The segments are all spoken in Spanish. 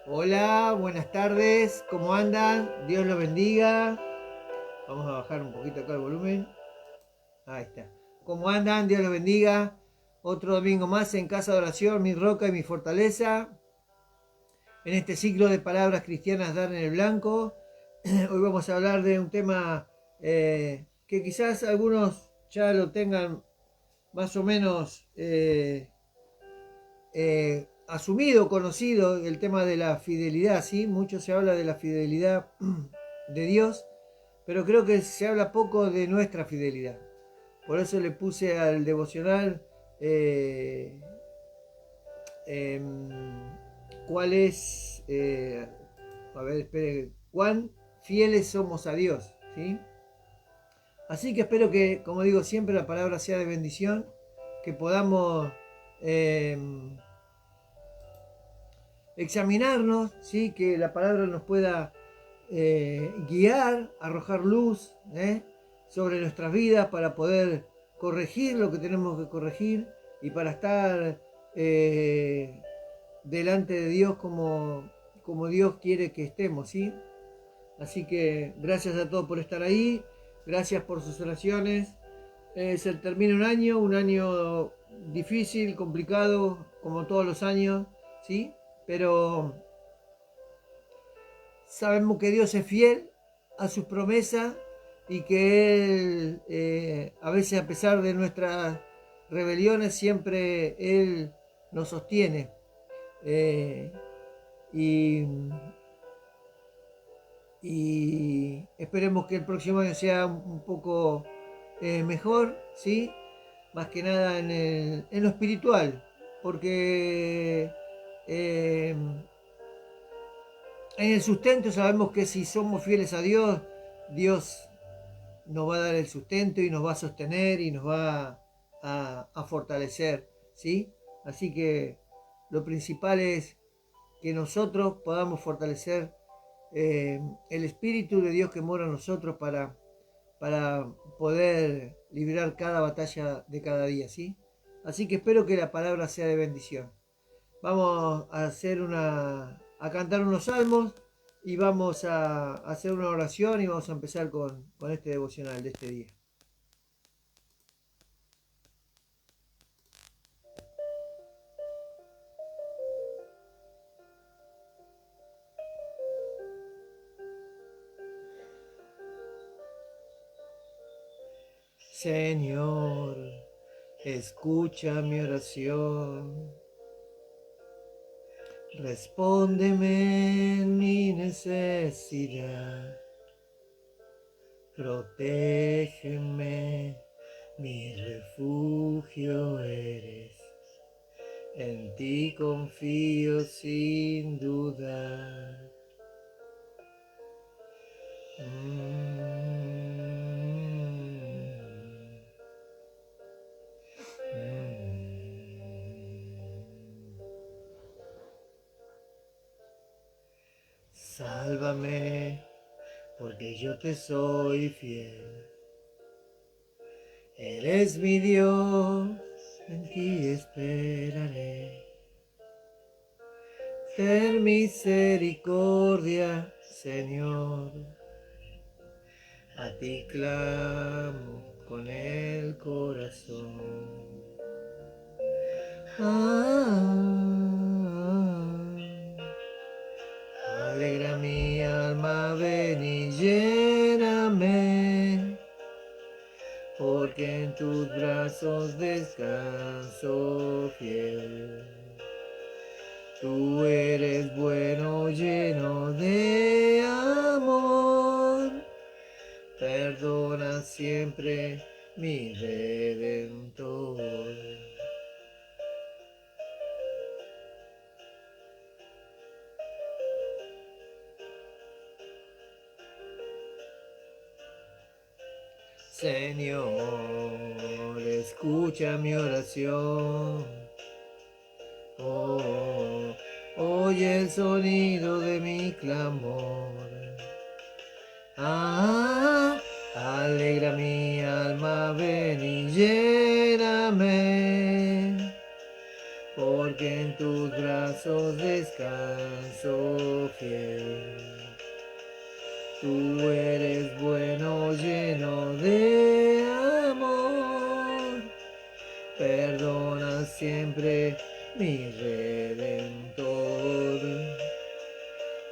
Hola, buenas tardes, ¿cómo andan? Dios los bendiga. Vamos a bajar un poquito acá el volumen. Ahí está. ¿Cómo andan? Dios los bendiga. Otro domingo más en Casa de Oración, mi roca y mi fortaleza. En este ciclo de palabras cristianas dar en el blanco. Hoy vamos a hablar de un tema que quizás algunos ya lo tengan más o menos asumido, conocido, el tema de la fidelidad, ¿sí? Mucho se habla de la fidelidad de Dios, pero creo que se habla poco de nuestra fidelidad. Por eso le puse al devocional eh, eh, cuál es, a ver, espere, cuán fieles somos a Dios, ¿sí? Así que espero que, como digo siempre, la palabra sea de bendición, que podamos eh, examinarnos, ¿sí? Que la palabra nos pueda guiar, arrojar luz sobre nuestras vidas para poder corregir lo que tenemos que corregir y para estar eh, delante de Dios como Dios quiere que estemos, ¿sí? Así que gracias a todos por estar ahí, gracias por sus oraciones. Se termina un año difícil, complicado, como todos los años, ¿sí? Pero sabemos que Dios es fiel a sus promesas y que Él, a veces a pesar de nuestras rebeliones, siempre Él nos sostiene. Eh, y, y esperemos que el próximo año sea un poco mejor, ¿sí? Más que nada en lo espiritual, porque en el sustento sabemos que si somos fieles a Dios, Dios nos va a dar el sustento y nos va a sostener y nos va a fortalecer, ¿sí? Así que lo principal es que nosotros podamos fortalecer el Espíritu de Dios que mora en nosotros para poder librar cada batalla de cada día, ¿sí? Así que espero que la palabra sea de bendición. Vamos a a cantar unos salmos y vamos a hacer una oración y vamos a empezar con este devocional de este día. Señor, escucha mi oración, respóndeme en mi necesidad, protégeme, mi refugio eres, en ti confío sin dudar. Sálvame, porque yo te soy fiel. Eres mi Dios, en ti esperaré. Ten misericordia, Señor. A ti clamo con el corazón. Alegra mi alma, ven y lléname, porque en tus brazos descanso fiel. Tú eres bueno, lleno de amor, perdona siempre mi redentor. Señor, escucha mi oración. Oh, oye el sonido de mi clamor. Alegra mi alma, ven y lléname, porque en tus brazos descanso fiel. Tú eres bueno, lleno de amor, perdona siempre, mi Redentor.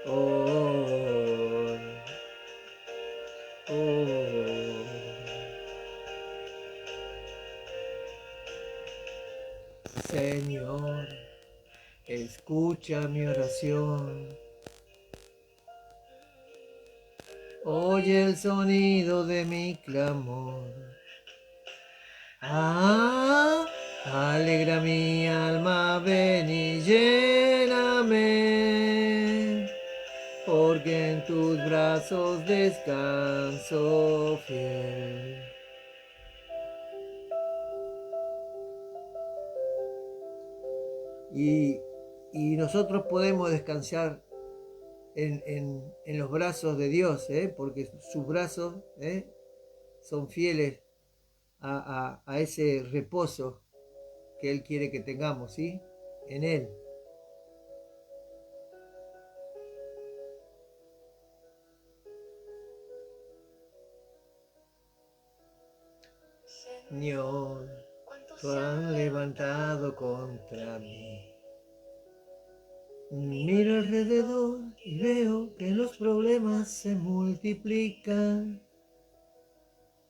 Oh, oh. Señor, escucha mi oración. Oye el sonido de mi clamor. Alegra mi alma, ven y lléname, porque en tus brazos descanso fiel. Y nosotros podemos descansar en los brazos de Dios, porque sus brazos son fieles a ese reposo que Él quiere que tengamos, ¿sí? En Él. Señor, tú has levantado contra mí. Miro alrededor y veo que los problemas se multiplican.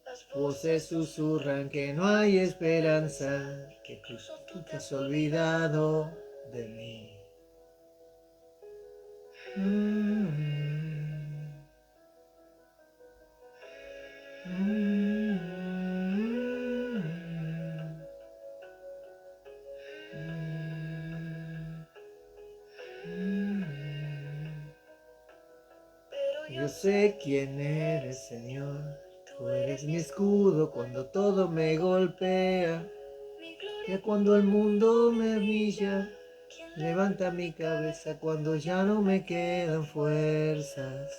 Las voces susurran que no hay esperanza, que tú te has olvidado de mí. Yo sé quién eres, Señor. Tú eres mi escudo cuando todo me golpea. Que cuando el mundo me humilla, levanta mi cabeza cuando ya no me quedan fuerzas.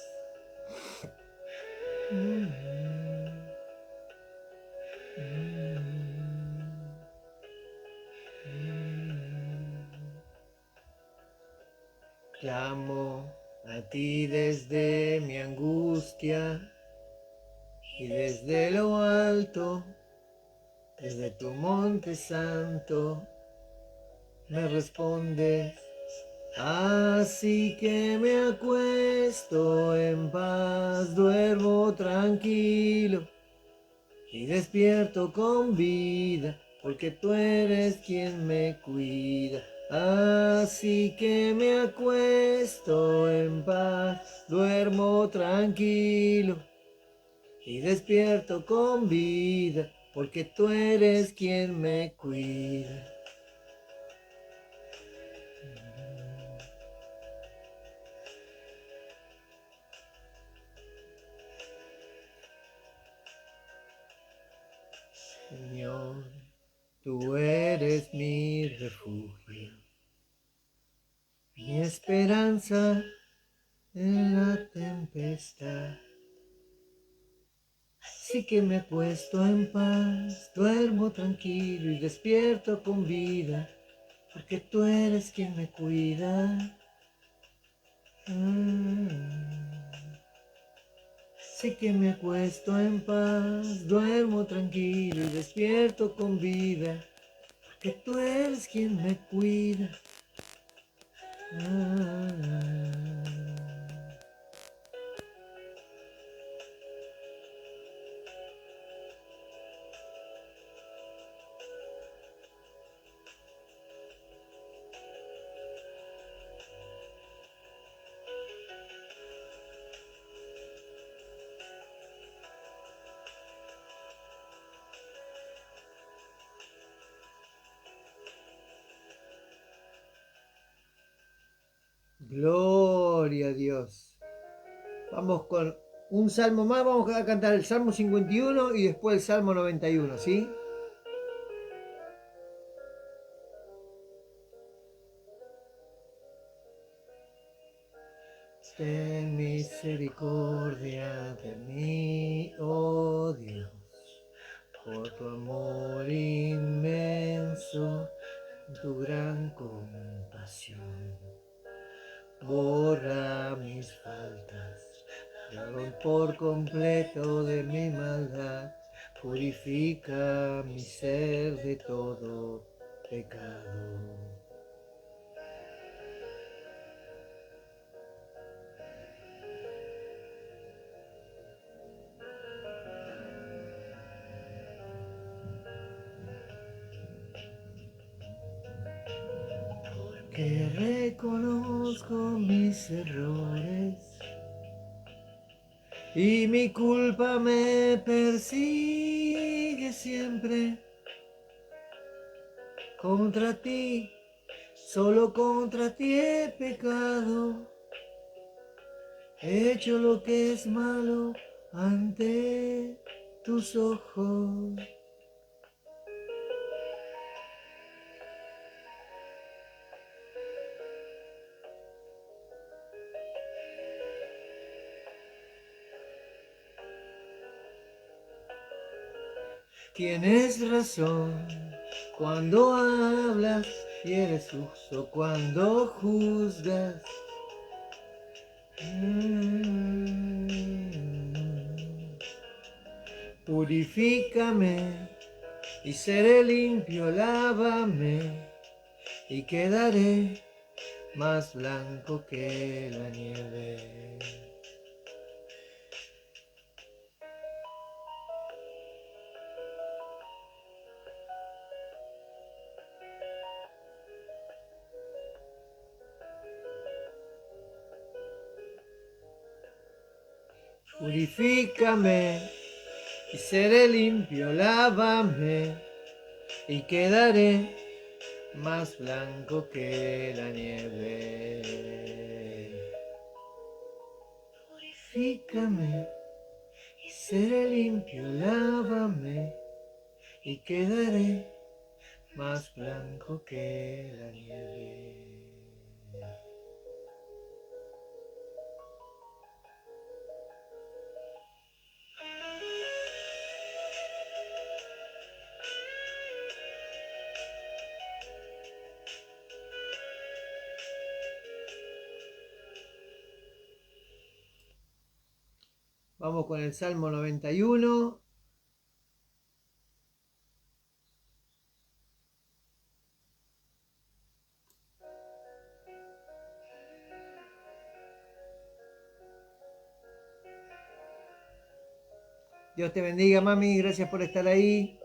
Clamo a ti desde mi angustia y desde lo alto, desde tu monte santo, me respondes. Así que me acuesto en paz, duermo tranquilo y despierto con vida, porque tú eres quien me cuida. Así que me acuesto en paz, duermo tranquilo y despierto con vida, porque tú eres quien me cuida. Señor, tú eres mi refugio, mi esperanza en la tempestad. Así que me acuesto en paz, duermo tranquilo y despierto con vida, porque tú eres quien me cuida. Así que me acuesto en paz, duermo tranquilo y despierto con vida, porque tú eres quien me cuida. Gloria a Dios. Vamos con un salmo más, vamos a cantar el Salmo 51 y después el Salmo 91, ¿sí? Ten misericordia de mí, oh Dios, por tu amor inmenso. tu gran compasión. Borra mis faltas, lávame por completo de mi maldad, purifica mi ser de todo pecado. Que reconozco mis errores y mi culpa me persigue siempre. Contra ti, solo contra ti he pecado, he hecho lo que es malo ante tus ojos. Tienes razón cuando hablas y eres justo cuando juzgas. Purifícame y seré limpio, lávame y quedaré más blanco que la nieve. Purifícame y seré limpio, lávame y quedaré más blanco que la nieve. Purifícame y seré limpio, lávame y quedaré más blanco que la nieve. Vamos con el Salmo 91. Dios te bendiga, mami, gracias por estar ahí.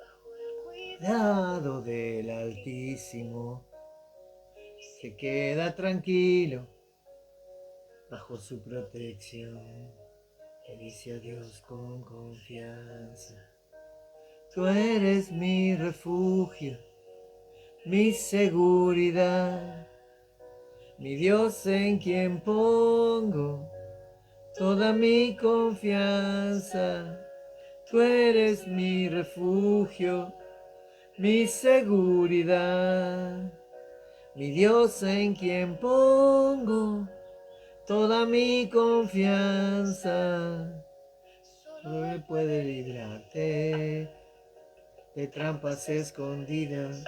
Cuidado del Altísimo, se queda tranquilo bajo su protección. Le dice a Dios con confianza: tú eres mi refugio, mi seguridad, mi Dios en quien pongo toda mi confianza. Tú eres mi refugio, mi seguridad, mi Dios en quien pongo toda mi confianza. Solo Él puede librarte de trampas escondidas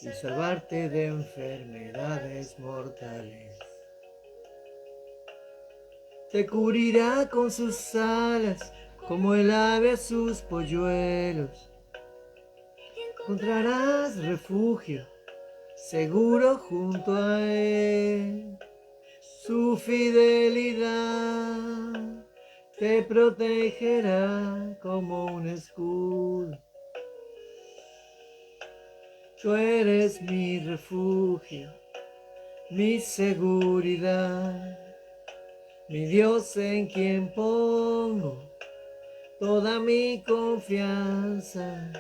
y salvarte de enfermedades mortales. Te cubrirá con sus alas como el ave a sus polluelos. Encontrarás refugio seguro junto a Él. Su fidelidad te protegerá como un escudo. Tú eres mi refugio, mi seguridad, mi Dios en quien pongo toda mi confianza.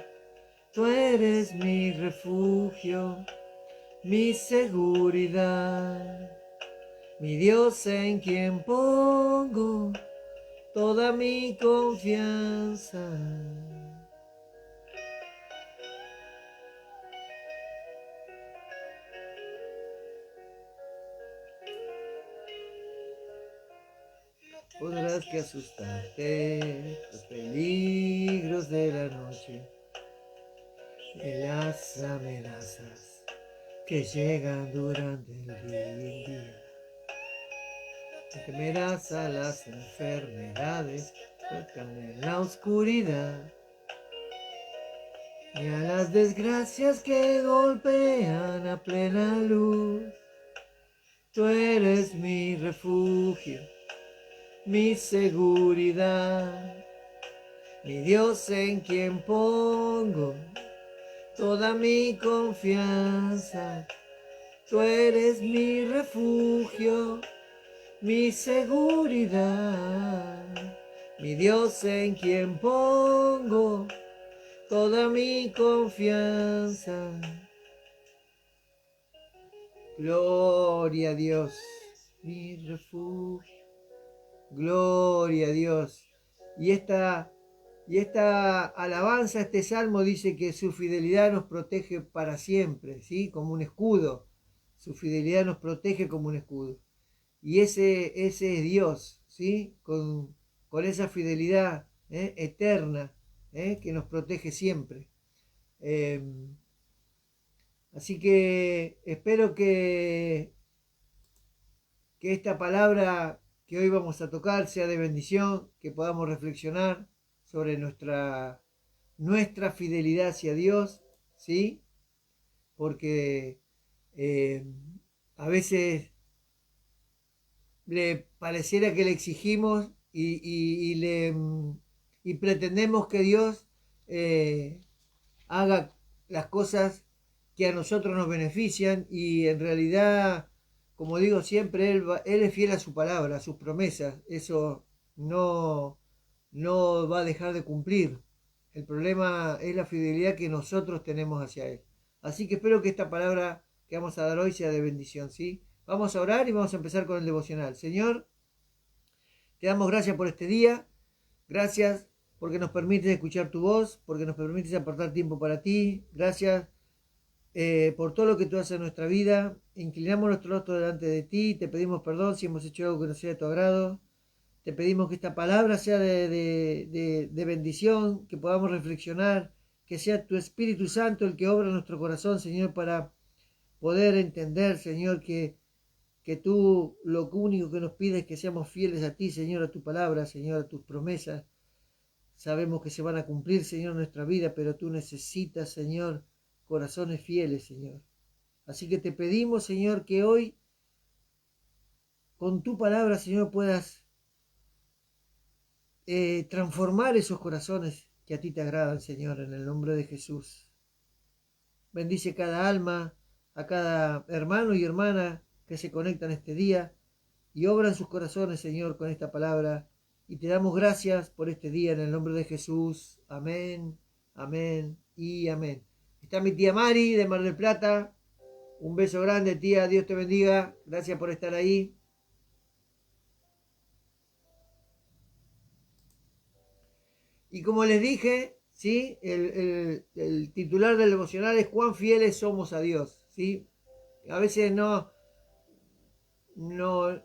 Tú eres mi refugio, mi seguridad, mi Dios en quien pongo toda mi confianza. Podrás que asustarte los peligros de la noche, de las amenazas que llegan durante el día. No temerás a las enfermedades que están en la oscuridad, ni a las desgracias que golpean a plena luz. Tú eres mi refugio, mi seguridad, mi Dios en quien pongo toda mi confianza. Tú eres mi refugio, mi seguridad, mi Dios en quien pongo toda mi confianza. Gloria a Dios, mi refugio. Gloria a Dios. Y esta alabanza, este salmo dice que su fidelidad nos protege para siempre, ¿sí? Como un escudo. Su fidelidad nos protege como un escudo. Y ese es Dios, ¿sí? Con esa fidelidad eterna que nos protege siempre. Así que espero que esta palabra que hoy vamos a tocar sea de bendición, que podamos reflexionar sobre nuestra fidelidad hacia Dios, ¿sí? Porque a veces le pareciera que le exigimos y pretendemos que Dios haga las cosas que a nosotros nos benefician, y en realidad, como digo siempre, Él es fiel a su palabra, a sus promesas. Eso no va a dejar de cumplir. El problema es la fidelidad que nosotros tenemos hacia Él. Así que espero que esta palabra que vamos a dar hoy sea de bendición, ¿sí? Vamos a orar y vamos a empezar con el devocional. Señor, te damos gracias por este día. Gracias porque nos permites escuchar tu voz, porque nos permites apartar tiempo para ti. Gracias por todo lo que tú haces en nuestra vida. Inclinamos nuestro rostro delante de ti. Te pedimos perdón si hemos hecho algo que no sea de tu agrado. Te pedimos que esta palabra sea de bendición, que podamos reflexionar, que sea tu Espíritu Santo el que obra en nuestro corazón, Señor, para poder entender, Señor, que tú lo único que nos pides es que seamos fieles a ti, Señor, a tu palabra, Señor, a tus promesas. Sabemos que se van a cumplir, Señor, en nuestra vida, pero tú necesitas, Señor, corazones fieles, Señor. Así que te pedimos, Señor, que hoy, con tu palabra, Señor, puedas transformar esos corazones que a ti te agradan, Señor, en el nombre de Jesús. Bendice cada alma, a cada hermano y hermana que se conectan este día y obra en sus corazones, Señor, con esta palabra. Y te damos gracias por este día en el nombre de Jesús. Amén, amén y amén. Está mi tía Mari de Mar del Plata. Un beso grande, tía. Dios te bendiga. Gracias por estar ahí. Y como les dije, ¿sí? El titular del devocional es cuán fieles somos a Dios, ¿sí? A veces no nos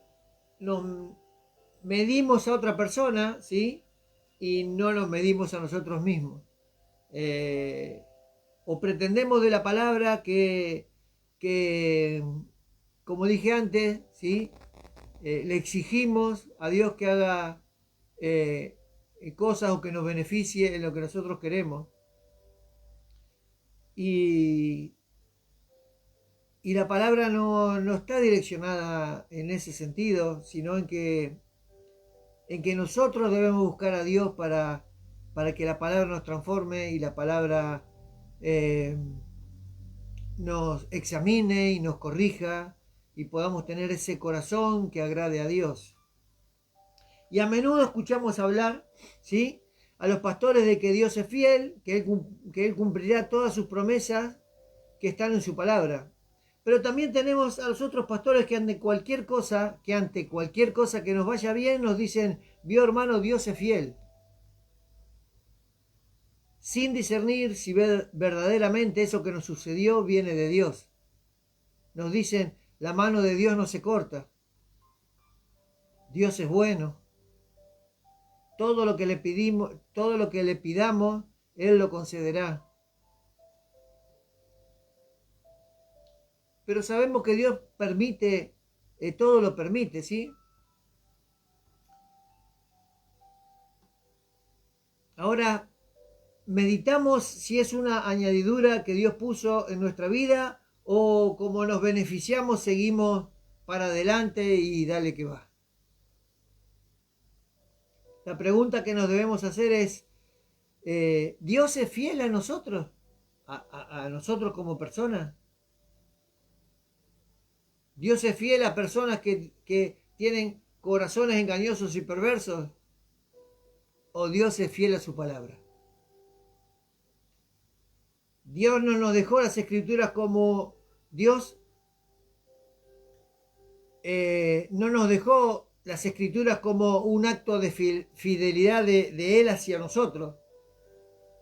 medimos a otra persona, ¿sí? Y no nos medimos a nosotros mismos. O pretendemos de la palabra que como dije antes, ¿sí? Le exigimos a Dios que haga cosas o que nos beneficie en lo que nosotros queremos. Y la palabra no está direccionada en ese sentido, sino en que nosotros debemos buscar a Dios para que la palabra nos transforme y la palabra nos examine y nos corrija y podamos tener ese corazón que agrade a Dios. Y a menudo escuchamos hablar, ¿sí?, a los pastores de que Dios es fiel, que Él cumplirá todas sus promesas que están en su palabra. Pero también tenemos a los otros pastores que ante cualquier cosa que nos vaya bien, nos dicen: vio, hermano, Dios es fiel. Sin discernir si verdaderamente eso que nos sucedió viene de Dios. Nos dicen: la mano de Dios no se corta. Dios es bueno. Todo lo que le pidamos, Él lo concederá. pero sabemos que Dios permite, todo lo permite, ¿sí? Ahora, meditamos si es una añadidura que Dios puso en nuestra vida o como nos beneficiamos, seguimos para adelante y dale que va. La pregunta que nos debemos hacer es, ¿Dios es fiel a nosotros? ¿A nosotros como personas? ¿Dios es fiel a personas que tienen corazones engañosos y perversos? ¿O Dios es fiel a su palabra? Dios no nos dejó las escrituras como Dios no nos dejó las escrituras como un acto de fidelidad de Él hacia nosotros.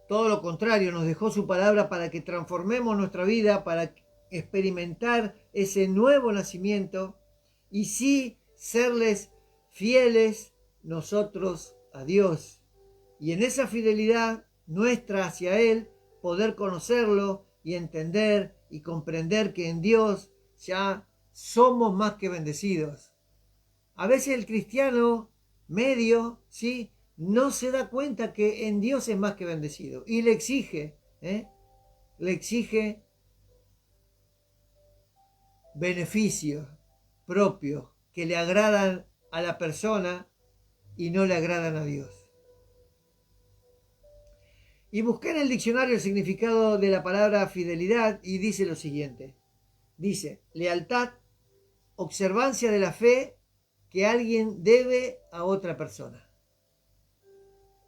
Todo lo contrario, nos dejó su palabra para que transformemos nuestra vida, para experimentar ese nuevo nacimiento y sí serles fieles nosotros a Dios. Y en esa fidelidad nuestra hacia Él, poder conocerlo y entender y comprender que en Dios ya somos más que bendecidos. A veces el cristiano medio, ¿sí?, no se da cuenta que en Dios es más que bendecido y le exige beneficios propios que le agradan a la persona y no le agradan a Dios. Y busqué en el diccionario el significado de la palabra fidelidad y dice lo siguiente. Dice, lealtad, observancia de la fe que alguien debe a otra persona.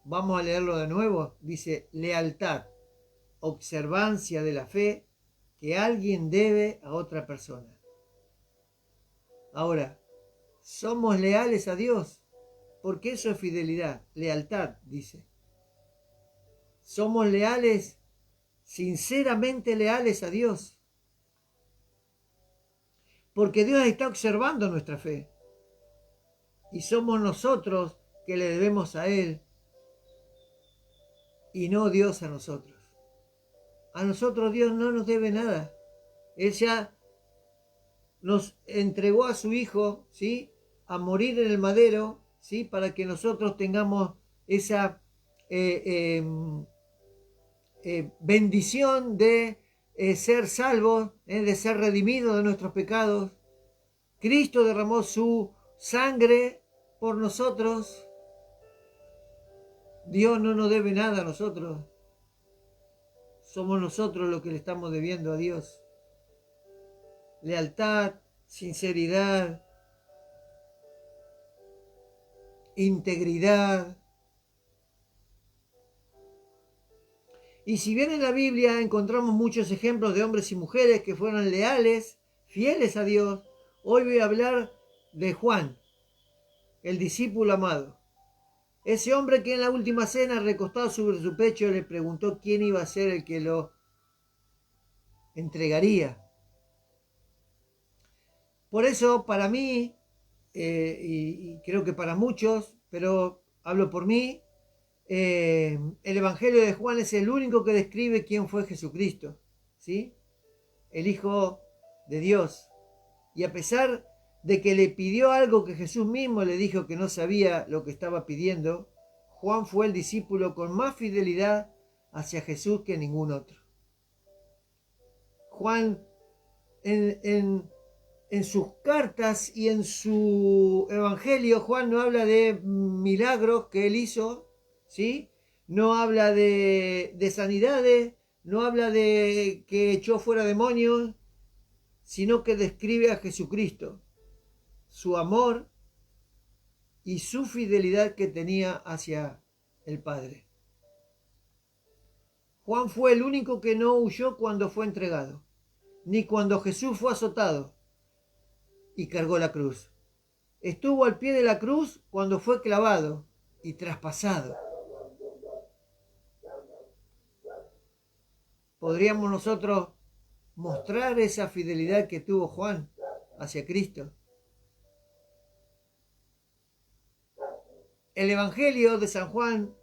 Vamos a leerlo de nuevo. Dice, lealtad, observancia de la fe que alguien debe a otra persona. Ahora, somos leales a Dios, porque eso es fidelidad, lealtad, dice. Somos leales, sinceramente leales a Dios, porque Dios está observando nuestra fe y somos nosotros que le debemos a Él y no Dios a nosotros. A nosotros Dios no nos debe nada. Él ya nos entregó a su Hijo, ¿sí?, a morir en el madero, ¿sí?, para que nosotros tengamos esa bendición de ser salvos, de ser redimidos de nuestros pecados. Cristo derramó su sangre por nosotros. Dios no nos debe nada a nosotros. Somos nosotros los que le estamos debiendo a Dios. Lealtad, sinceridad, integridad. Y si bien en la Biblia encontramos muchos ejemplos de hombres y mujeres que fueron leales, fieles a Dios, hoy voy a hablar de Juan, el discípulo amado. Ese hombre que en la última cena, recostado sobre su pecho, le preguntó quién iba a ser el que lo entregaría. Por eso, para mí, y creo que para muchos, pero hablo por mí, el Evangelio de Juan es el único que describe quién fue Jesucristo, ¿sí?, el Hijo de Dios. Y a pesar de que le pidió algo que Jesús mismo le dijo que no sabía lo que estaba pidiendo, Juan fue el discípulo con más fidelidad hacia Jesús que ningún otro. Juan en sus cartas y en su evangelio, Juan no habla de milagros que él hizo, ¿sí?, no habla de sanidades, no habla de que echó fuera demonios, sino que describe a Jesucristo, su amor y su fidelidad que tenía hacia el Padre. Juan fue el único que no huyó cuando fue entregado, ni cuando Jesús fue azotado y cargó la cruz. Estuvo al pie de la cruz cuando fue clavado y traspasado. ¿Podríamos nosotros mostrar esa fidelidad que tuvo Juan hacia Cristo? El Evangelio de San Juan,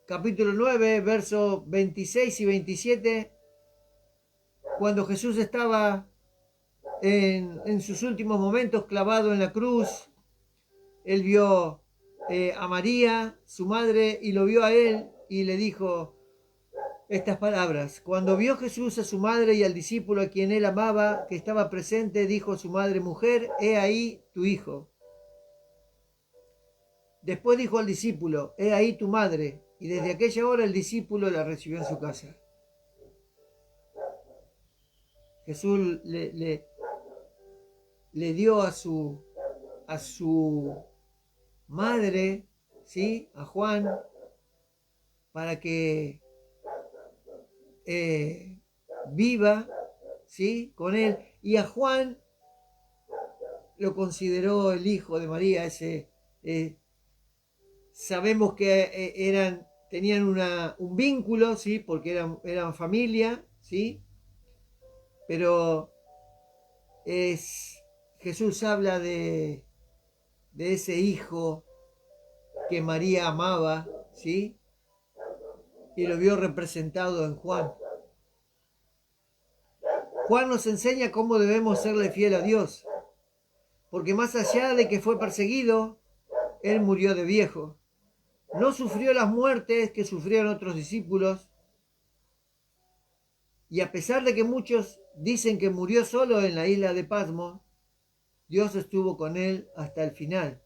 capítulo 9, versos 26 y 27, cuando Jesús estaba en sus últimos momentos clavado en la cruz, él vio a María, su madre, y lo vio a él y le dijo estas palabras. Cuando vio Jesús a su madre y al discípulo a quien él amaba, que estaba presente, dijo a su madre: mujer, he ahí tu hijo. Después dijo al discípulo: he ahí tu madre. Y desde aquella hora el discípulo la recibió en su casa. Jesús le dio a su madre, ¿sí?, a Juan, para que viva, ¿sí?, con él. Y a Juan lo consideró el hijo de María. Sabemos que tenían un vínculo, ¿sí?, porque eran familia, ¿sí? Pero Jesús habla de ese hijo que María amaba, ¿sí?, y lo vio representado en Juan. Juan nos enseña cómo debemos serle fiel a Dios, porque más allá de que fue perseguido, él murió de viejo. No sufrió las muertes que sufrieron otros discípulos, y a pesar de que muchos dicen que murió solo en la isla de Patmos, Dios estuvo con él hasta el final.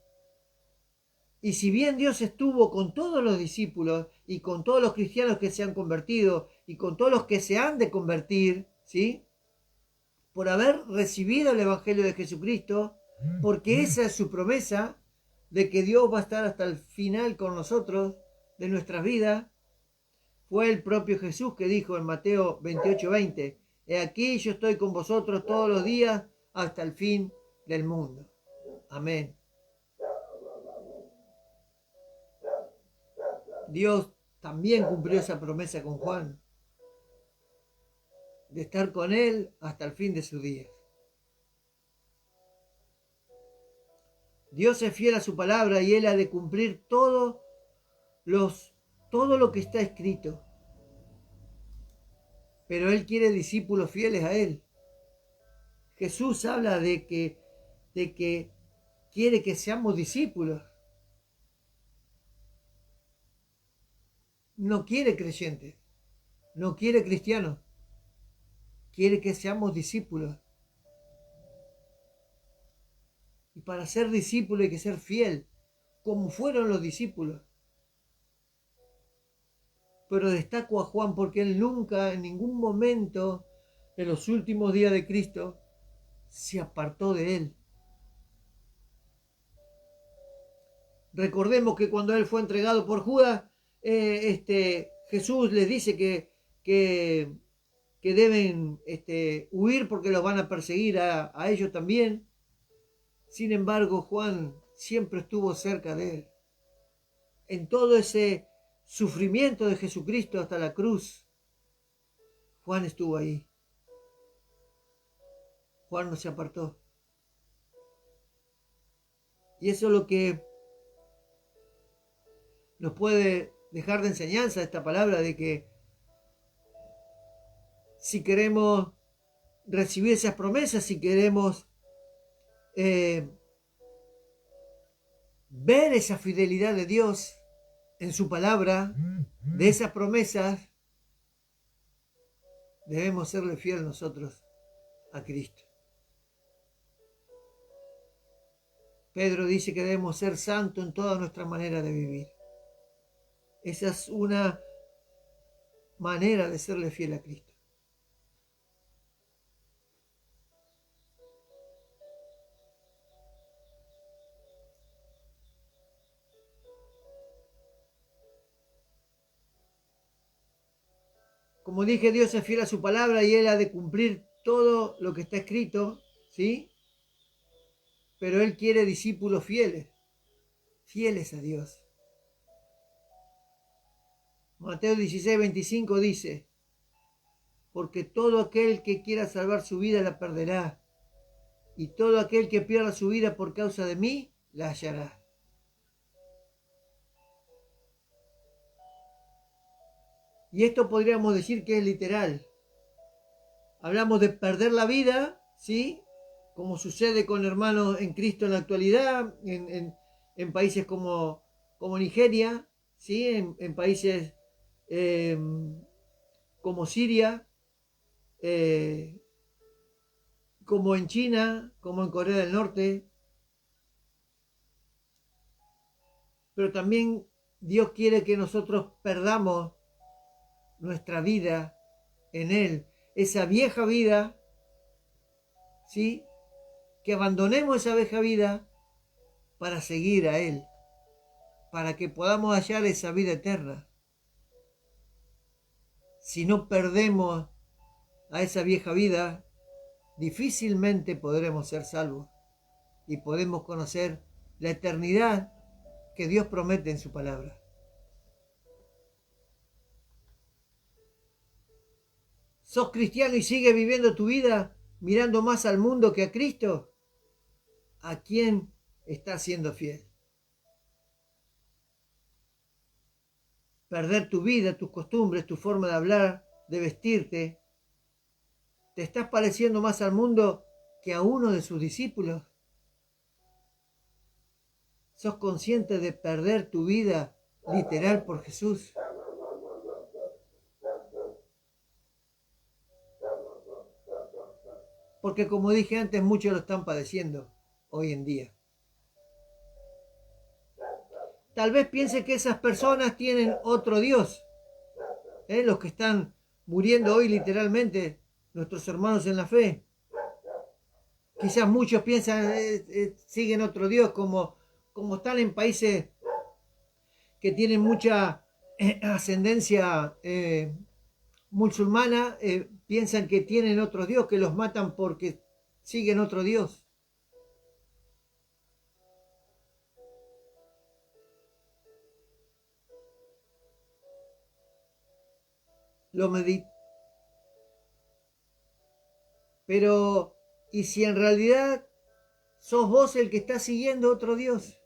Y si bien Dios estuvo con todos los discípulos y con todos los cristianos que se han convertido y con todos los que se han de convertir, ¿sí?, por haber recibido el Evangelio de Jesucristo, porque esa es su promesa de que Dios va a estar hasta el final con nosotros de nuestras vidas. Fue el propio Jesús que dijo en Mateo 28:20: he aquí yo estoy con vosotros todos los días hasta el fin del mundo. Amén. Dios también cumplió esa promesa con Juan, de estar con él hasta el fin de sus días. Dios es fiel a su palabra y él ha de cumplir todo lo que está escrito. Pero él quiere discípulos fieles a él. Jesús habla de que quiere que seamos discípulos. No quiere creyentes, no quiere cristianos, quiere que seamos discípulos. Y para ser discípulo hay que ser fiel, como fueron los discípulos. Pero destaco a Juan porque él nunca, en ningún momento de los últimos días de Cristo, se apartó de él. Recordemos que cuando él fue entregado por Judas, Jesús les dice que deben huir porque los van a perseguir a ellos también. Sin embargo, Juan siempre estuvo cerca de él. En todo ese sufrimiento de Jesucristo hasta la cruz, Juan estuvo ahí. Juan no se apartó. Y eso es lo que nos puede dejar de enseñanza esta palabra, de que si queremos recibir esas promesas, si queremos ver esa fidelidad de Dios en su palabra, de esas promesas, debemos serle fiel nosotros a Cristo. Pedro dice que debemos ser santos en toda nuestra manera de vivir. Esa es una manera de serle fiel a Cristo. Como dije, Dios es fiel a su palabra y Él ha de cumplir todo lo que está escrito, ¿sí? Pero Él quiere discípulos fieles, fieles a Dios. Mateo 16:25 dice: porque todo aquel que quiera salvar su vida la perderá, y todo aquel que pierda su vida por causa de mí la hallará. Y esto podríamos decir que es literal. Hablamos de perder la vida, ¿sí? Como sucede con hermanos en Cristo en la actualidad, en países como Nigeria, ¿sí? En países como Siria, eh, como en China, como en Corea del Norte. Pero también Dios quiere que nosotros perdamos nuestra vida en Él, esa vieja vida, ¿sí? Que abandonemos esa vieja vida para seguir a Él, para que podamos hallar esa vida eterna. Si no perdemos a esa vieja vida, difícilmente podremos ser salvos y podemos conocer la eternidad que Dios promete en su palabra. ¿Sos cristiano y sigues viviendo tu vida mirando más al mundo que a Cristo? ¿A quién estás siendo fiel? Perder tu vida, tus costumbres, tu forma de hablar, de vestirte. ¿Te estás pareciendo más al mundo que a uno de sus discípulos? ¿Sos consciente de perder tu vida literal por Jesús? Porque como dije antes, muchos lo están padeciendo hoy en día. Tal vez piense que esas personas tienen otro Dios. Los que están muriendo hoy literalmente, nuestros hermanos en la fe. Quizás muchos piensan, siguen otro Dios, como están en países que tienen mucha ascendencia musulmana, piensan que tienen otro Dios, que los matan porque siguen otro Dios. Lo medito. Pero, ¿y si en realidad sos vos el que está siguiendo otro Dios?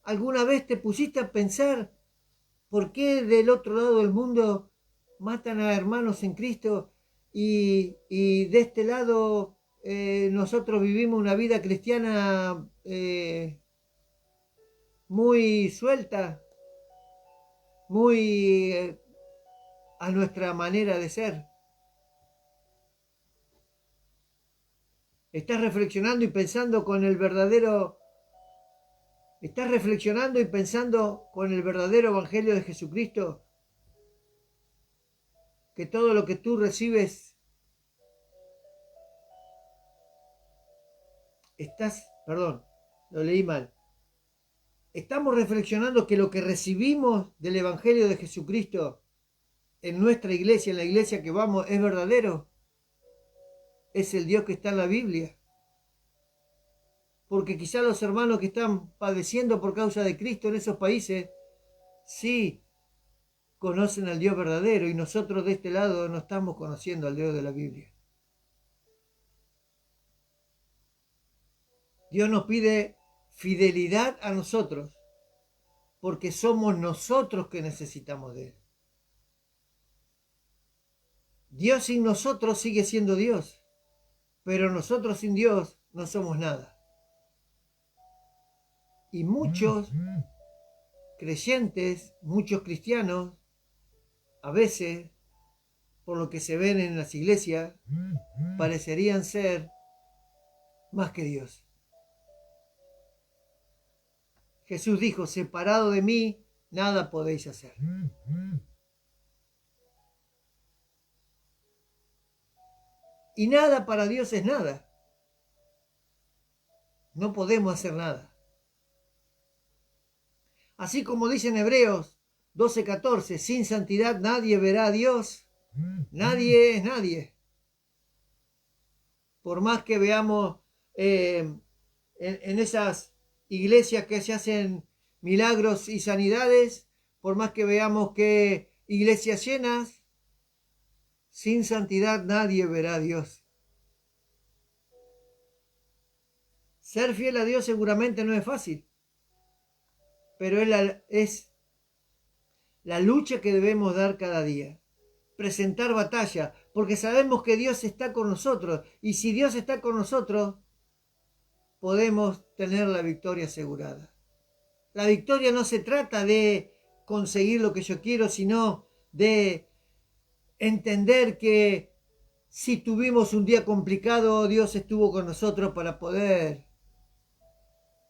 ¿Alguna vez te pusiste a pensar por qué del otro lado del mundo matan a hermanos en Cristo y de este lado nosotros vivimos una vida cristiana muy suelta, muy a nuestra manera de ser? ¿Estás reflexionando y pensando con el verdadero... ¿Estás reflexionando y pensando con el verdadero Evangelio de Jesucristo? Que todo lo que tú recibes, lo leí mal. ¿Estamos reflexionando que lo que recibimos del Evangelio de Jesucristo en nuestra iglesia, en la iglesia que vamos, es verdadero? ¿Es el Dios que está en la Biblia? Porque quizá los hermanos que están padeciendo por causa de Cristo en esos países, sí conocen al Dios verdadero y nosotros de este lado no estamos conociendo al Dios de la Biblia. Dios nos pide fidelidad a nosotros porque somos nosotros que necesitamos de Él. Dios sin nosotros sigue siendo Dios, pero nosotros sin Dios no somos nada. Y muchos creyentes, muchos cristianos, a veces, por lo que se ven en las iglesias, parecerían ser más que Dios. Jesús dijo, separado de mí, nada podéis hacer. Y nada para Dios es nada. No podemos hacer nada. Así como dicen Hebreos 12:14, sin santidad nadie verá a Dios. Nadie es nadie. Por más que veamos en esas iglesias que se hacen milagros y sanidades, por más que veamos que iglesias llenas, sin santidad nadie verá a Dios. Ser fiel a Dios seguramente no es fácil, pero es la lucha que debemos dar cada día. presentar batalla, porque sabemos que Dios está con nosotros. Y si Dios está con nosotros, podemos tener la victoria asegurada. La victoria no se trata de conseguir lo que yo quiero, sino de entender que si tuvimos un día complicado, Dios estuvo con nosotros para poder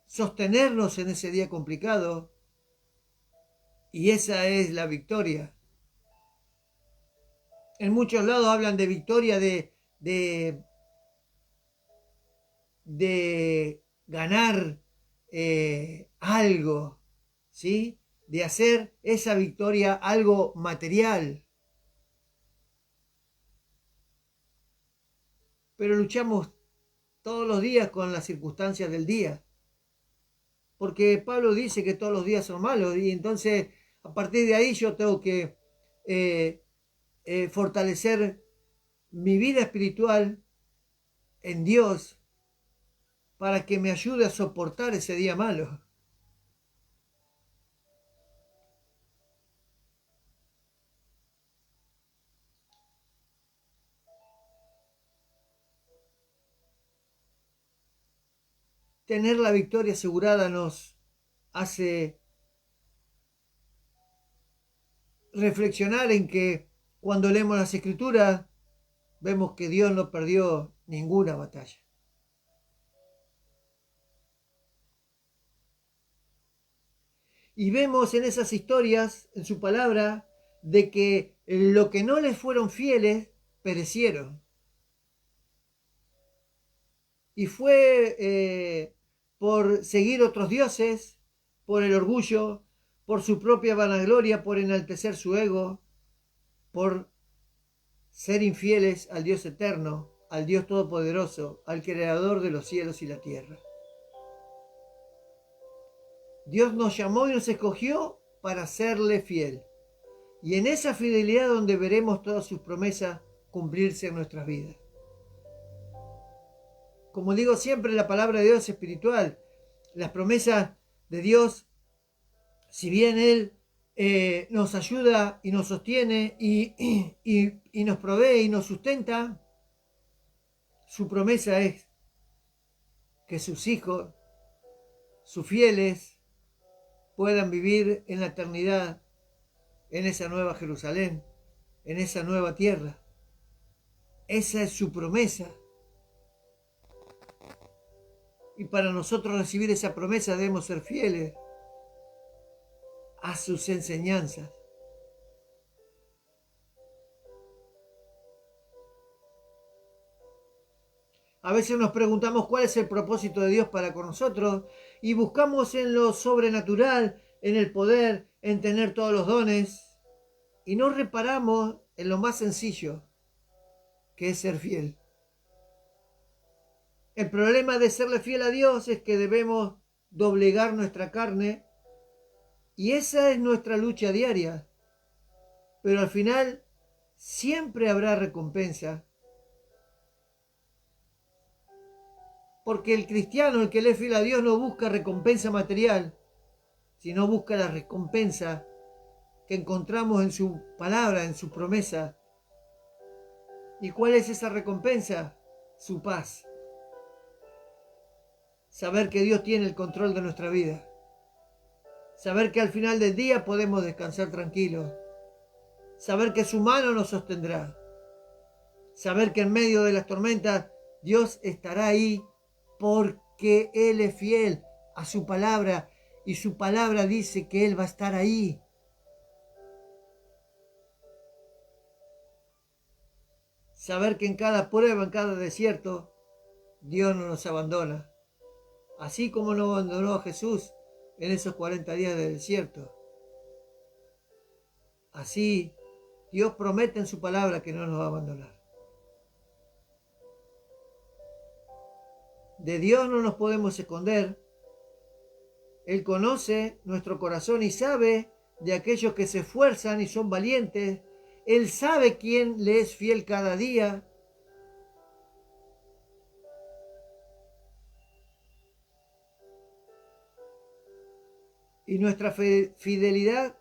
sostenernos en ese día complicado. Y esa es la victoria. En muchos lados hablan de victoria de ganar algo, ¿sí? De hacer esa victoria algo material. Pero luchamos todos los días con las circunstancias del día. Porque Pablo dice que todos los días son malos y entonces a partir de ahí yo tengo que eh, fortalecer mi vida espiritual en Dios para que me ayude a soportar ese día malo. Tener la victoria asegurada nos hace reflexionar en que cuando leemos las Escrituras vemos que Dios no perdió ninguna batalla. Y vemos en esas historias, en su palabra, de que lo que no les fueron fieles, perecieron. Y fue por seguir otros dioses, por el orgullo, por su propia vanagloria, por enaltecer su ego, por ser infieles al Dios eterno, al Dios todopoderoso, al creador de los cielos y la tierra. Dios nos llamó y nos escogió para serle fiel. Y en esa fidelidad donde veremos todas sus promesas cumplirse en nuestras vidas. Como digo siempre, la palabra de Dios es espiritual. Las promesas de Dios, si bien Él nos ayuda y nos sostiene y nos provee y nos sustenta, su promesa es que sus hijos, sus fieles, puedan vivir en la eternidad, en esa nueva Jerusalén, en esa nueva tierra. Esa es su promesa. Y para nosotros recibir esa promesa debemos ser fieles a sus enseñanzas. A veces nos preguntamos cuál es el propósito de Dios para con nosotros y buscamos en lo sobrenatural, en el poder, en tener todos los dones y no reparamos en lo más sencillo, que es ser fiel. El problema de serle fiel a Dios es que debemos doblegar nuestra carne y esa es nuestra lucha diaria. Pero al final siempre habrá recompensa. Porque el cristiano, el que le es fiel a Dios, no busca recompensa material, sino busca la recompensa que encontramos en su palabra, en su promesa. ¿Y cuál es esa recompensa? Su paz. Saber que Dios tiene el control de nuestra vida. Saber que al final del día podemos descansar tranquilos. Saber que su mano nos sostendrá. Saber que en medio de las tormentas Dios estará ahí porque Él es fiel a su palabra y su palabra dice que Él va a estar ahí. Saber que en cada prueba, en cada desierto, Dios no nos abandona. Así como no abandonó a Jesús en esos 40 días de desierto. Así Dios promete en su palabra que no nos va a abandonar. De Dios no nos podemos esconder. Él conoce nuestro corazón y sabe de aquellos que se esfuerzan y son valientes. Él sabe quién le es fiel cada día. Y nuestra fidelidad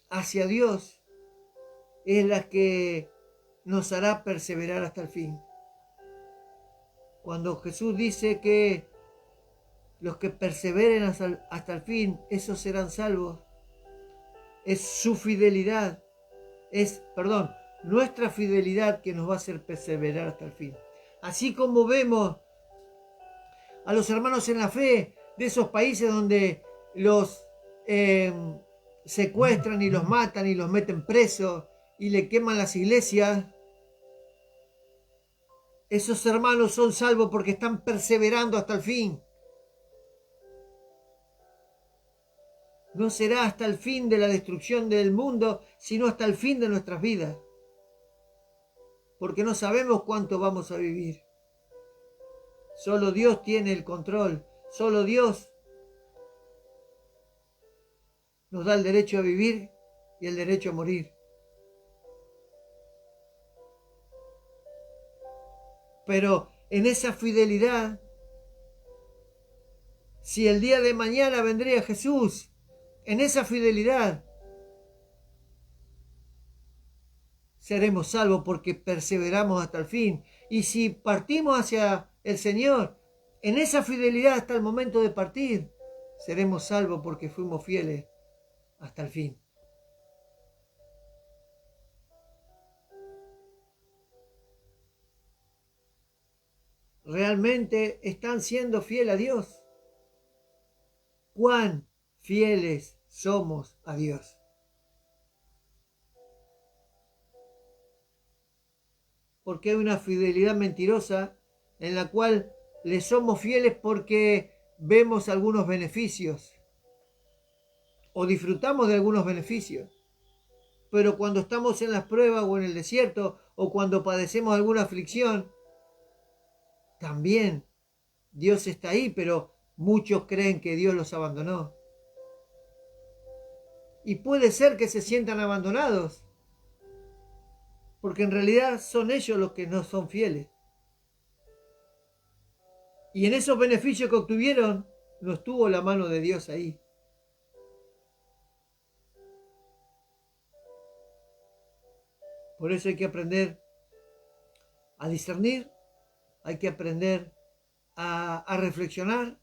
hacia Dios es la que nos hará perseverar hasta el fin. Cuando Jesús dice que los que perseveren hasta el fin, esos serán salvos, es su fidelidad, nuestra fidelidad que nos va a hacer perseverar hasta el fin. Así como vemos a los hermanos en la fe de esos países donde los secuestran y los matan y los meten presos y le queman las iglesias, esos hermanos son salvos porque están perseverando hasta el fin. No será hasta el fin de la destrucción del mundo, sino hasta el fin de nuestras vidas. Porque no sabemos cuánto vamos a vivir. Solo Dios tiene el control. Solo Dios nos da el derecho a vivir y el derecho a morir. Pero en esa fidelidad, si el día de mañana vendría Jesús, en esa fidelidad seremos salvos porque perseveramos hasta el fin. Y si partimos hacia el Señor, en esa fidelidad hasta el momento de partir, seremos salvos porque fuimos fieles hasta el fin. ¿Realmente están siendo fieles a Dios? ¿Cuán fieles somos a Dios? Porque hay una fidelidad mentirosa en la cual le somos fieles porque vemos algunos beneficios o disfrutamos de algunos beneficios. Pero cuando estamos en las pruebas o en el desierto o cuando padecemos alguna aflicción, también Dios está ahí, pero muchos creen que Dios los abandonó. Y puede ser que se sientan abandonados, porque en realidad son ellos los que no son fieles. Y en esos beneficios que obtuvieron, no estuvo la mano de Dios ahí. Por eso hay que aprender a discernir, hay que aprender a reflexionar,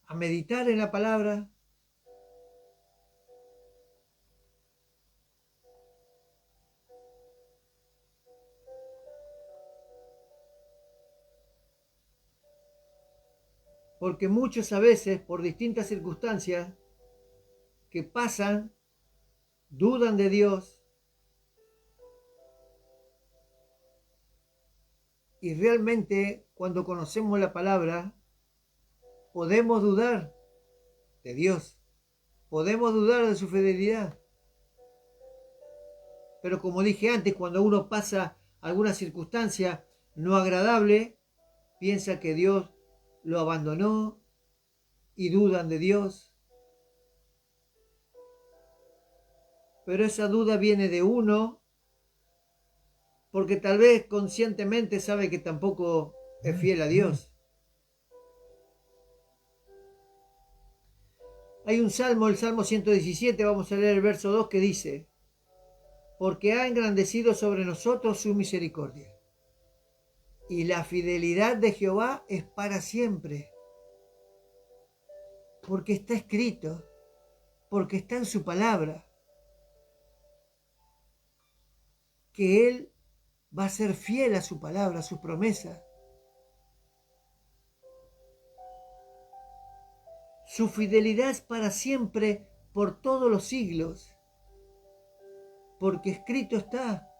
a meditar en la palabra. Porque muchos a veces, por distintas circunstancias que pasan, dudan de Dios y realmente cuando conocemos la palabra podemos dudar de Dios, podemos dudar de su fidelidad. Pero como dije antes, cuando uno pasa alguna circunstancia no agradable, piensa que Dios lo abandonó y dudan de Dios. Pero esa duda viene de uno porque tal vez conscientemente sabe que tampoco es fiel a Dios. Hay un salmo, el Salmo 117, vamos a leer el verso 2 que dice: porque ha engrandecido sobre nosotros su misericordia, y la fidelidad de Jehová es para siempre. Porque está escrito, porque está en su palabra, que Él va a ser fiel a su palabra, a su promesa. Su fidelidad es para siempre, por todos los siglos, porque escrito está.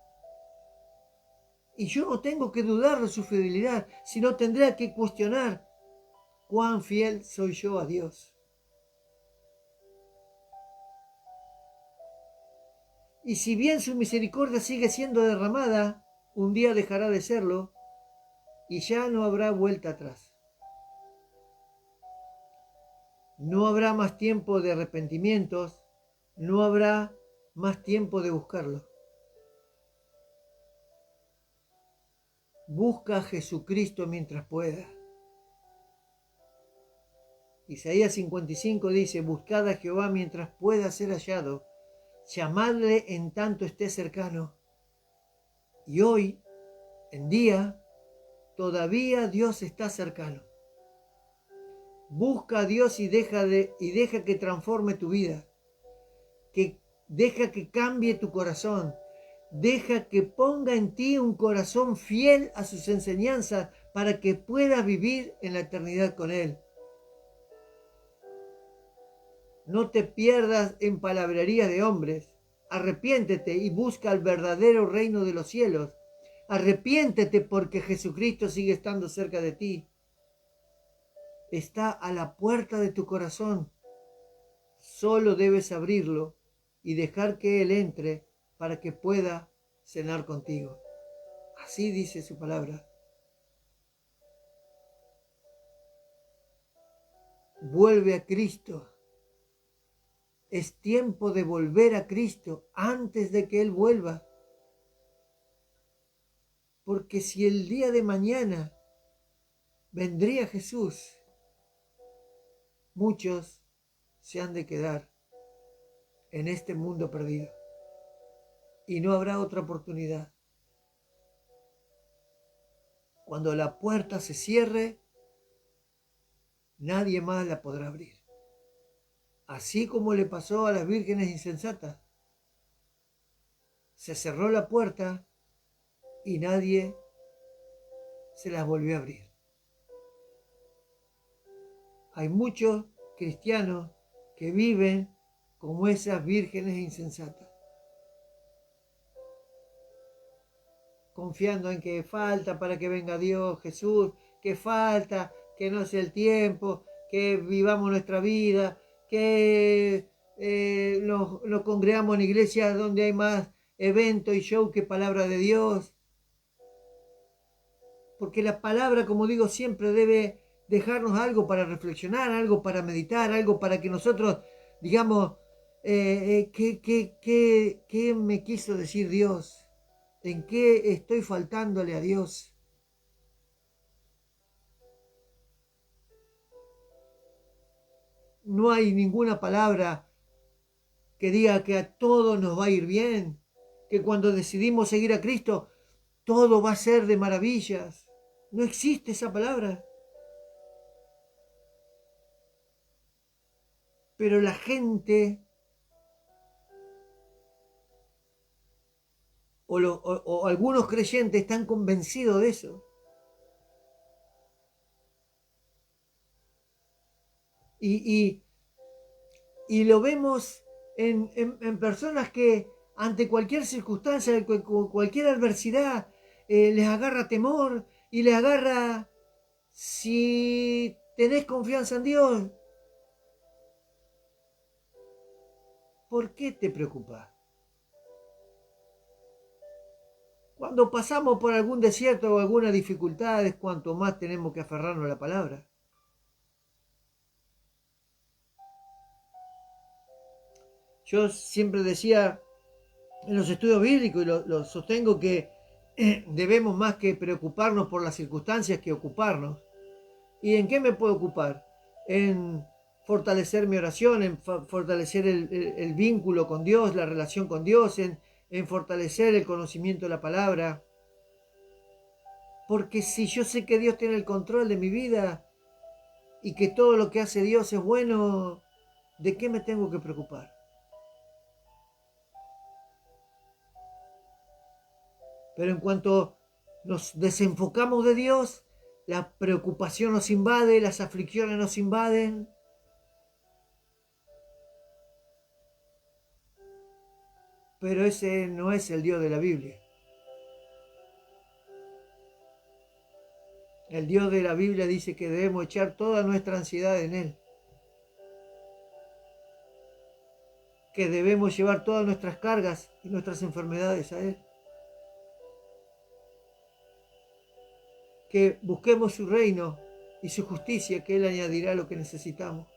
Y yo no tengo que dudar de su fidelidad, sino tendría que cuestionar cuán fiel soy yo a Dios. Y si bien su misericordia sigue siendo derramada, un día dejará de serlo y ya no habrá vuelta atrás. No habrá más tiempo de arrepentimientos, no habrá más tiempo de buscarlo. Busca a Jesucristo mientras pueda. Isaías 55 dice: buscad a Jehová mientras pueda ser hallado, llamadle en tanto esté cercano. Y hoy en día todavía Dios está cercano. Busca a Dios y deja que transforme tu vida. Deja que cambie tu corazón. Deja que ponga en ti un corazón fiel a sus enseñanzas para que puedas vivir en la eternidad con Él. No te pierdas en palabrerías de hombres. Arrepiéntete y busca el verdadero reino de los cielos. Arrepiéntete porque Jesucristo sigue estando cerca de ti. Está a la puerta de tu corazón. Solo debes abrirlo y dejar que Él entre para que pueda cenar contigo. Así dice su palabra. Vuelve a Cristo. Es tiempo de volver a Cristo antes de que Él vuelva. Porque si el día de mañana vendría Jesús, muchos se han de quedar en este mundo perdido. Y no habrá otra oportunidad. Cuando la puerta se cierre, nadie más la podrá abrir. Así como le pasó a las vírgenes insensatas. Se cerró la puerta y nadie se las volvió a abrir. Hay muchos cristianos que viven como esas vírgenes insensatas, confiando en que falta para que venga Dios, Jesús, que falta, que no sea el tiempo, que vivamos nuestra vida, que nos congregamos en iglesias donde hay más evento y show que palabra de Dios. Porque la palabra, como digo, siempre debe dejarnos algo para reflexionar, algo para meditar, algo para que nosotros digamos, ¿qué me quiso decir Dios? ¿En qué estoy faltándole a Dios? No hay ninguna palabra que diga que a todos nos va a ir bien, que cuando decidimos seguir a Cristo, todo va a ser de maravillas. No existe esa palabra. Pero la gente o algunos creyentes están convencidos de eso. Y lo vemos en personas que ante cualquier circunstancia, cualquier adversidad, les agarra temor y les agarra, si tenés confianza en Dios, ¿por qué te preocupas? Cuando pasamos por algún desierto o alguna dificultad es cuanto más tenemos que aferrarnos a la palabra. Yo siempre decía en los estudios bíblicos, y lo sostengo, que debemos más que preocuparnos por las circunstancias que ocuparnos. ¿Y en qué me puedo ocupar? En fortalecer mi oración, en fortalecer el vínculo con Dios, la relación con Dios, en fortalecer el conocimiento de la palabra. Porque si yo sé que Dios tiene el control de mi vida y que todo lo que hace Dios es bueno, ¿de qué me tengo que preocupar? Pero en cuanto nos desenfocamos de Dios, la preocupación nos invade, las aflicciones nos invaden. Pero ese no es el Dios de la Biblia. El Dios de la Biblia dice que debemos echar toda nuestra ansiedad en Él. Que debemos llevar todas nuestras cargas y nuestras enfermedades a Él. Que busquemos su reino y su justicia, que Él añadirá lo que necesitamos.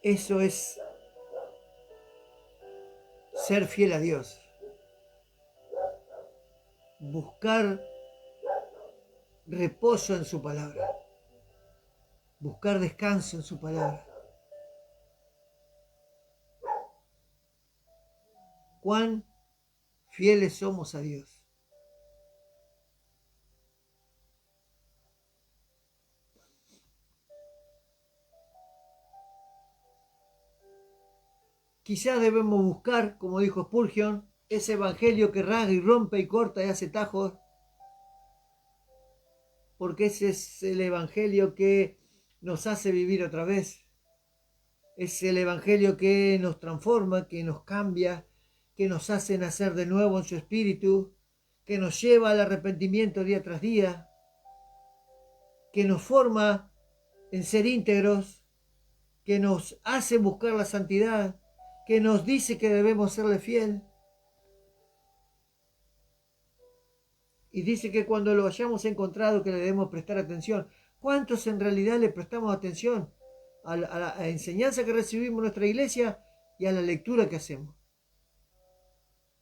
Eso es ser fiel a Dios. Buscar reposo en su palabra. Buscar descanso en su palabra. cuán fieles somos a Dios. Quizás debemos buscar, como dijo Spurgeon, ese evangelio que rasga y rompe y corta y hace tajos, porque ese es el evangelio que nos hace vivir otra vez. Es el evangelio que nos transforma, que nos cambia, que nos hace nacer de nuevo en su espíritu, que nos lleva al arrepentimiento día tras día, que nos forma en ser íntegros, que nos hace buscar la santidad, que nos dice que debemos serle fiel. Y dice que cuando lo hayamos encontrado que le debemos prestar atención. ¿Cuántos en realidad le prestamos atención a la enseñanza que recibimos en nuestra iglesia y a la lectura que hacemos?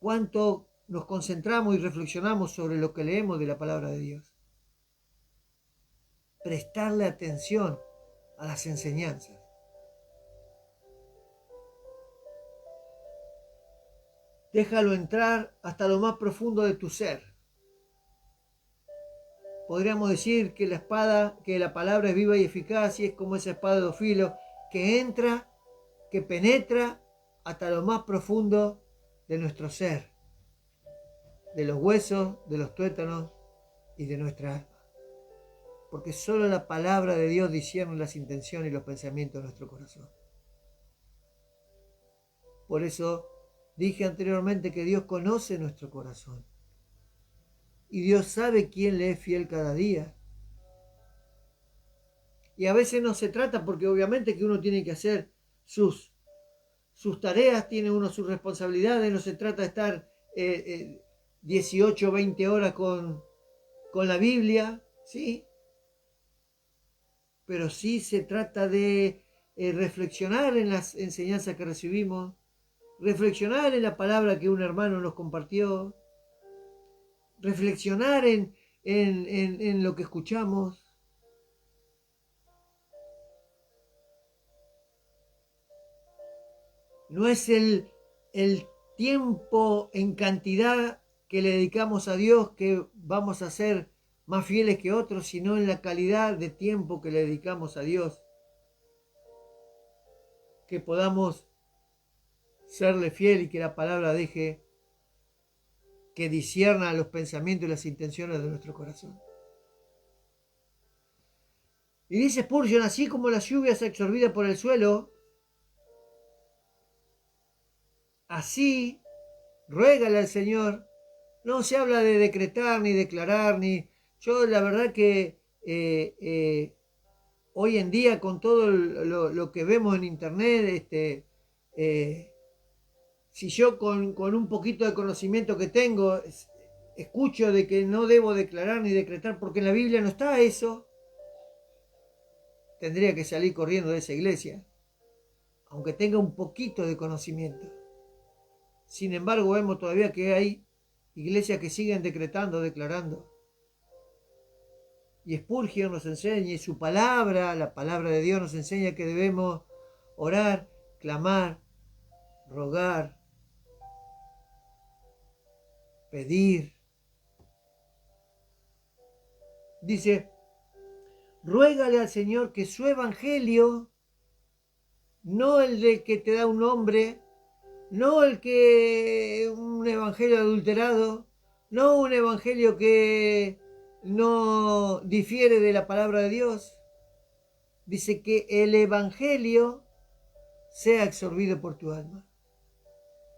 ¿Cuánto nos concentramos y reflexionamos sobre lo que leemos de la palabra de Dios? Prestarle atención a las enseñanzas. Déjalo entrar hasta lo más profundo de tu ser. Podríamos decir que la palabra es viva y eficaz y es como esa espada de dos filos que entra, que penetra hasta lo más profundo de nuestro ser, de los huesos, de los tuétanos y de nuestra alma. Porque solo la palabra de Dios discierne las intenciones y los pensamientos de nuestro corazón. Por eso dije anteriormente que Dios conoce nuestro corazón. Y Dios sabe quién le es fiel cada día. Y a veces no se trata, porque obviamente que uno tiene que hacer sus tareas, tiene uno sus responsabilidades, no se trata de estar 18 o 20 horas con la Biblia, ¿sí? Pero sí se trata de reflexionar en las enseñanzas que recibimos, reflexionar en la palabra que un hermano nos compartió, reflexionar en lo que escuchamos. No es el tiempo en cantidad que le dedicamos a Dios que vamos a ser más fieles que otros, sino en la calidad de tiempo que le dedicamos a Dios. Que podamos serle fiel y que la palabra deje que discierna los pensamientos y las intenciones de nuestro corazón. Y dice Spurgeon, así como la lluvia es absorbida por el suelo, así ruégale al Señor. No se habla de decretar ni declarar, ni... Yo la verdad que hoy en día con todo lo que vemos en internet, si yo con un poquito de conocimiento que tengo escucho de que no debo declarar ni decretar porque en la Biblia no está eso, tendría que salir corriendo de esa iglesia, aunque tenga un poquito de conocimiento. Sin embargo, vemos todavía que hay iglesias que siguen decretando, declarando. Y Spurgeon nos enseña, y su palabra, la palabra de Dios nos enseña que debemos orar, clamar, rogar, pedir. Dice, ruégale al Señor que su evangelio, no el de que te da un nombre, no el que un evangelio adulterado, no un evangelio que no difiere de la palabra de Dios. Dice que el evangelio sea absorbido por tu alma.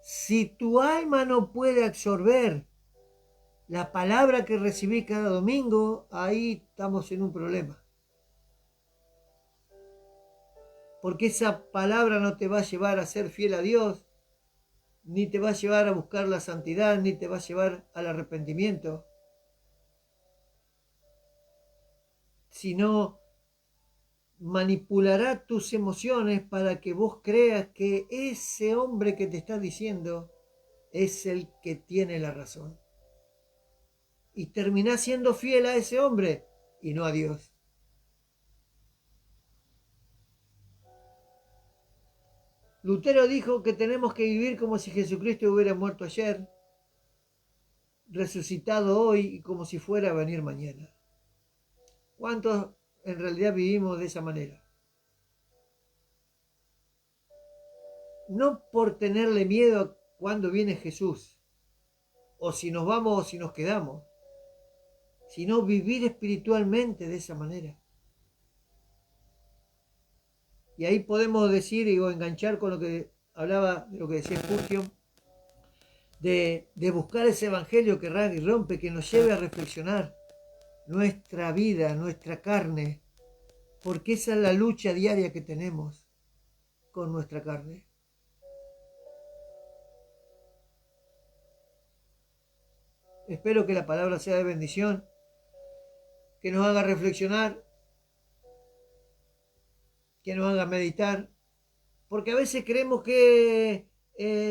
Si tu alma no puede absorber la palabra que recibí cada domingo, ahí estamos en un problema. Porque esa palabra no te va a llevar a ser fiel a Dios, ni te va a llevar a buscar la santidad, ni te va a llevar al arrepentimiento, sino manipulará tus emociones para que vos creas que ese hombre que te está diciendo es el que tiene la razón. Y terminás siendo fiel a ese hombre y no a Dios. Lutero dijo que tenemos que vivir como si Jesucristo hubiera muerto ayer, resucitado hoy y como si fuera a venir mañana. ¿Cuántos en realidad vivimos de esa manera? No por tenerle miedo a cuando viene Jesús, o si nos vamos o si nos quedamos, sino vivir espiritualmente de esa manera. Y ahí podemos decir o enganchar con lo que hablaba, de lo que decía Spurgeon, de buscar ese evangelio que rasga y rompe, que nos lleve a reflexionar nuestra vida, nuestra carne, porque esa es la lucha diaria que tenemos con nuestra carne. Espero que la palabra sea de bendición, que nos haga reflexionar, que nos haga meditar, porque a veces creemos que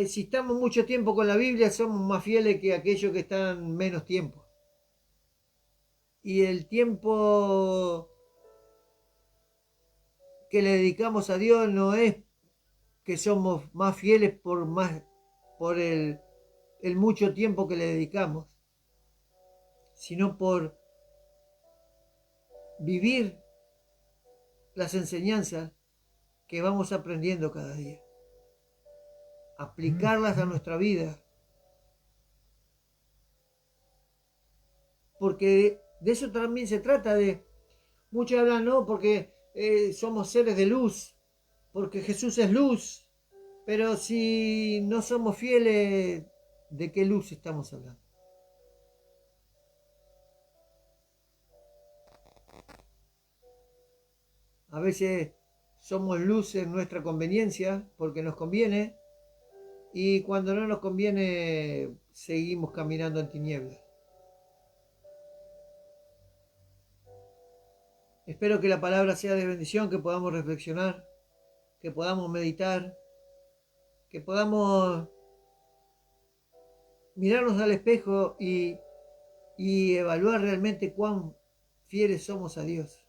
si estamos mucho tiempo con la Biblia somos más fieles que aquellos que están menos tiempo. Y el tiempo que le dedicamos a Dios no es que somos más fieles por el mucho tiempo que le dedicamos, sino por vivir las enseñanzas que vamos aprendiendo cada día, aplicarlas a nuestra vida, porque de eso también se trata. Muchos hablan, no, porque somos seres de luz, porque Jesús es luz, pero si no somos fieles, ¿de qué luz estamos hablando? A veces somos luz en nuestra conveniencia, porque nos conviene, y cuando no nos conviene, seguimos caminando en tinieblas. Espero que la palabra sea de bendición, que podamos reflexionar, que podamos meditar, que podamos mirarnos al espejo y evaluar realmente cuán fieles somos a Dios.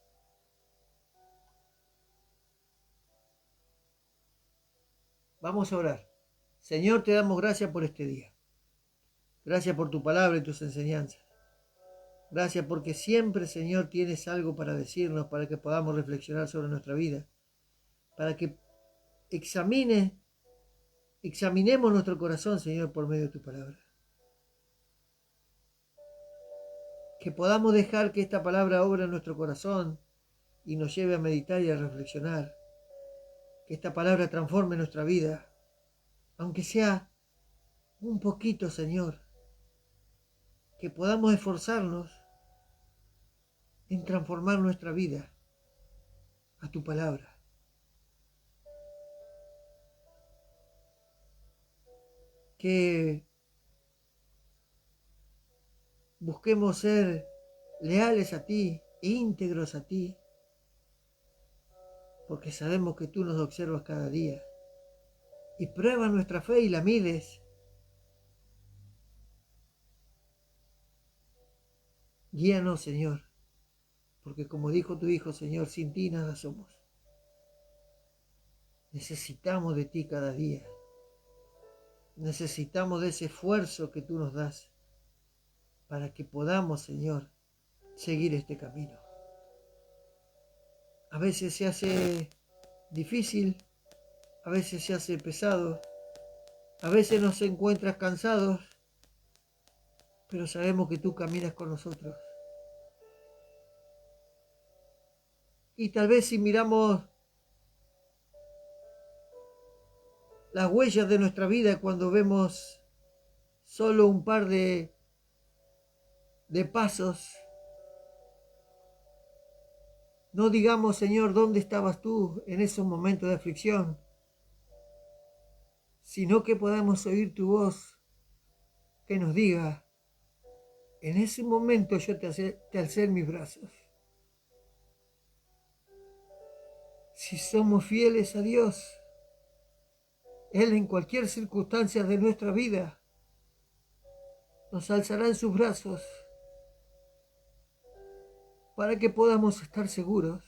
Vamos a orar. Señor, te damos gracias por este día. Gracias por tu palabra y tus enseñanzas. Gracias porque siempre, Señor, tienes algo para decirnos, para que podamos reflexionar sobre nuestra vida, para que examinemos nuestro corazón, Señor, por medio de tu palabra. Que podamos dejar que esta palabra obra en nuestro corazón y nos lleve a meditar y a reflexionar. Que esta palabra transforme nuestra vida, aunque sea un poquito, Señor. Que podamos esforzarnos en transformar nuestra vida a tu palabra. Que busquemos ser leales a ti, íntegros a ti, porque sabemos que tú nos observas cada día y pruebas nuestra fe y la mides. Guíanos, Señor, porque como dijo tu Hijo, Señor, sin ti nada somos. Necesitamos de ti cada día. Necesitamos de ese esfuerzo que tú nos das para que podamos, Señor, seguir este camino. A veces se hace difícil, a veces se hace pesado, a veces nos encuentras cansados, pero sabemos que tú caminas con nosotros. Y tal vez si miramos las huellas de nuestra vida cuando vemos solo un par de pasos, no digamos, Señor, ¿dónde estabas tú en esos momentos de aflicción? Sino que podamos oír tu voz que nos diga, en ese momento yo te alcé en mis brazos. Si somos fieles a Dios, Él en cualquier circunstancia de nuestra vida nos alzará en sus brazos para que podamos estar seguros,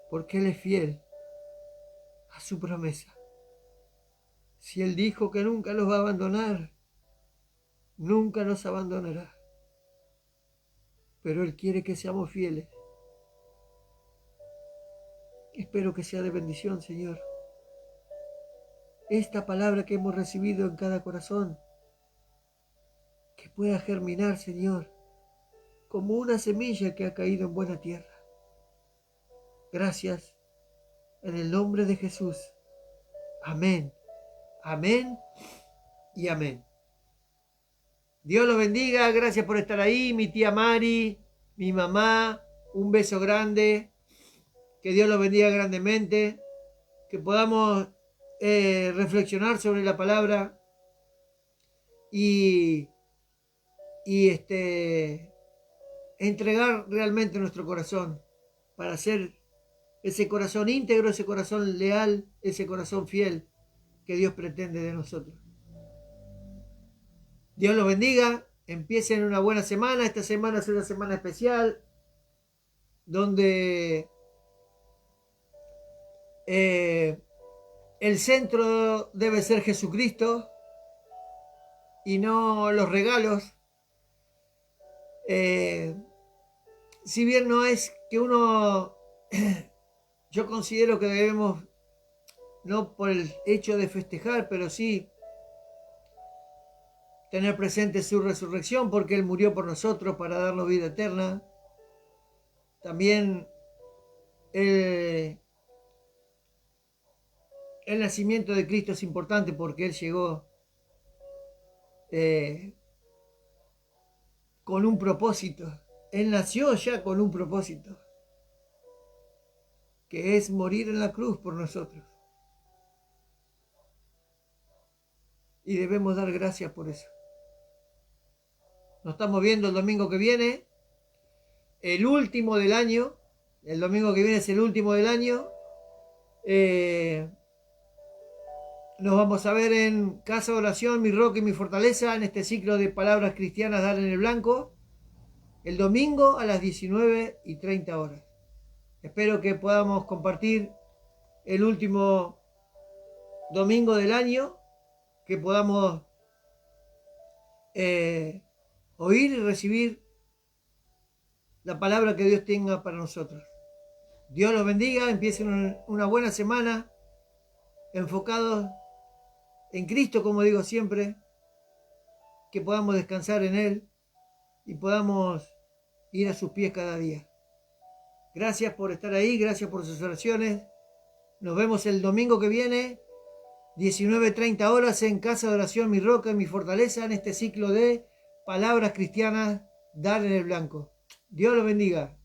porque Él es fiel a su promesa. Si Él dijo que nunca nos va a abandonar, nunca nos abandonará. Pero Él quiere que seamos fieles. Espero que sea de bendición, Señor. Esta palabra que hemos recibido en cada corazón, que pueda germinar, Señor, como una semilla que ha caído en buena tierra. Gracias, en el nombre de Jesús. Amén, amén y amén. Dios los bendiga, gracias por estar ahí, mi tía Mari, mi mamá, un beso grande, que Dios los bendiga grandemente, que podamos reflexionar sobre la palabra y entregar realmente nuestro corazón para ser ese corazón íntegro, ese corazón leal, ese corazón fiel que Dios pretende de nosotros. Dios los bendiga, empiecen una buena semana. Esta semana es una semana especial donde el centro debe ser Jesucristo y no los regalos. Si bien no es que uno, yo considero que debemos, no por el hecho de festejar, pero sí tener presente su resurrección, porque Él murió por nosotros para darnos vida eterna. También el nacimiento de Cristo es importante porque Él llegó con un propósito. Él nació ya con un propósito, que es morir en la cruz por nosotros. Y debemos dar gracias por eso. Nos estamos viendo el domingo que viene, el último del año. El domingo que viene es el último del año. Nos vamos a ver en Casa de Oración, Mi Roca y Mi Fortaleza, en este ciclo de palabras cristianas Dar en el Blanco, el domingo a las 19:30 horas. Espero que podamos compartir el último domingo del año, que podamos oír y recibir la palabra que Dios tenga para nosotros. Dios los bendiga, empiecen una buena semana, enfocados en Cristo, como digo siempre, que podamos descansar en Él y podamos ir a sus pies cada día. Gracias por estar ahí, gracias por sus oraciones. Nos vemos el domingo que viene, 19:30 horas, en Casa de Oración, Mi Roca y Mi Fortaleza, en este ciclo de palabras cristianas Dar en el Blanco. Dios los bendiga.